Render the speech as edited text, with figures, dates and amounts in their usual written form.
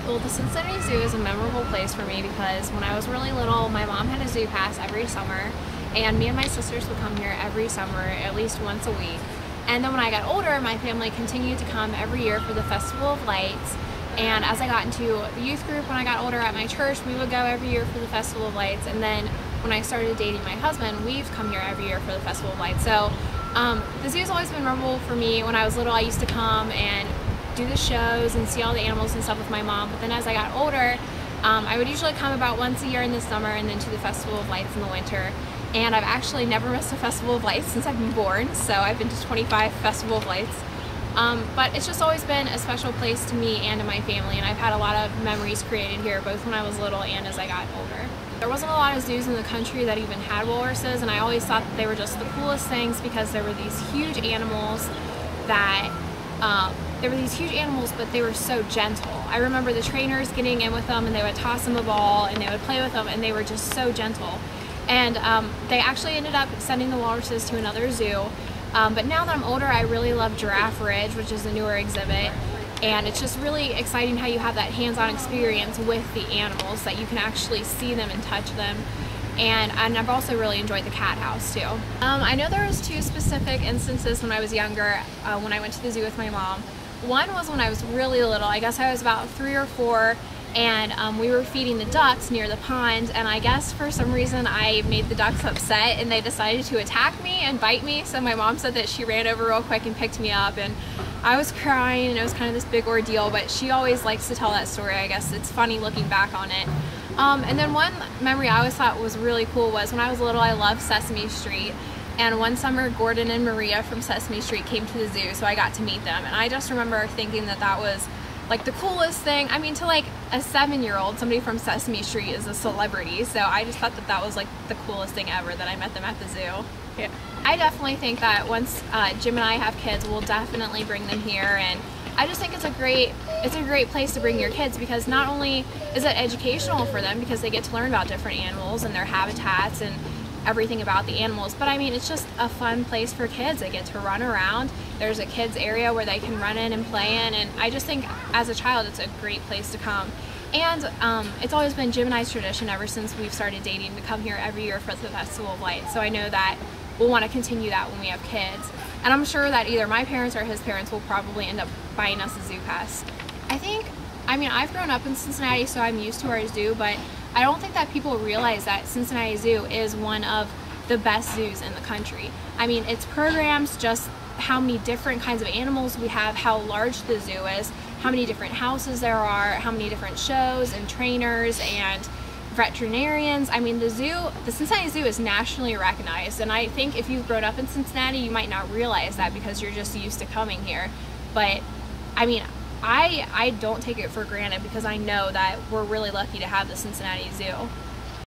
Well, the Cincinnati Zoo is a memorable place for me because when I was really little, my mom had a zoo pass every summer, and me and my sisters would come here every summer, at least once a week. And then when I got older, my family continued to come every year for the Festival of Lights. And as I got into the youth group when I got older at my church, we would go every year for the Festival of Lights. And then when I started dating my husband, we've come here every year for the Festival of Lights. So the zoo has always been memorable for me. When I was little, I used to come and do the shows and see all the animals and stuff with my mom. But then as I got older, I would usually come about once a year in the summer and then to the Festival of Lights in the winter. And I've actually never missed a Festival of Lights since I've been born, so I've been to 25 Festival of Lights. But it's just always been a special place to me and to my family, and I've had a lot of memories created here, both when I was little and as I got older. There wasn't a lot of zoos in the country that even had walruses, and I always thought that they were just the coolest things because there were these huge animals that but they were so gentle. I remember the trainers getting in with them and they would toss them a ball and they would play with them and they were just so gentle. And they actually ended up sending the walruses to another zoo. But now that I'm older, I really love Giraffe Ridge, which is a newer exhibit. And it's just really exciting how you have that hands-on experience with the animals, that you can actually see them and touch them. And I've also really enjoyed the cat house too. I know there was two specific instances when I was younger, when I went to the zoo with my mom. One was when I was really little. I guess I was about 3 or 4, and we were feeding the ducks near the pond, and I guess for some reason I made the ducks upset and they decided to attack me and bite me. So my mom said that she ran over real quick and picked me up, and I was crying and it was kind of this big ordeal, but she always likes to tell that story. I guess it's funny looking back on it. And then one memory I always thought was really cool was when I was little, I loved Sesame Street. And one summer, Gordon and Maria from Sesame Street came to the zoo, so I got to meet them. And I just remember thinking that that was like the coolest thing. I mean, to like a 7-year-old, somebody from Sesame Street is a celebrity. So I just thought that that was like the coolest thing ever, that I met them at the zoo. Yeah. I definitely think that once Jim and I have kids, we'll definitely bring them here. And I just think it's a great place to bring your kids, because not only is it educational for them because they get to learn about different animals and their habitats and everything about the animals, but I mean, it's just a fun place for kids. They get to run around. There's a kids area where they can run in and play in, and I just think as a child it's a great place to come. And it's always been Jim and I's tradition ever since we've started dating to come here every year for the Festival of Lights, so I know that we'll want to continue that when we have kids. And I'm sure that either my parents or his parents will probably end up buying us a zoo pass. I mean, I've grown up in Cincinnati, so I'm used to our zoo, but I don't think that people realize that Cincinnati Zoo is one of the best zoos in the country. I mean, its programs, just how many different kinds of animals we have, how large the zoo is, how many different houses there are, how many different shows and trainers and veterinarians. I mean, the Cincinnati Zoo is nationally recognized, and I think if you've grown up in Cincinnati, you might not realize that because you're just used to coming here. But I mean, I don't take it for granted because I know that we're really lucky to have the Cincinnati Zoo.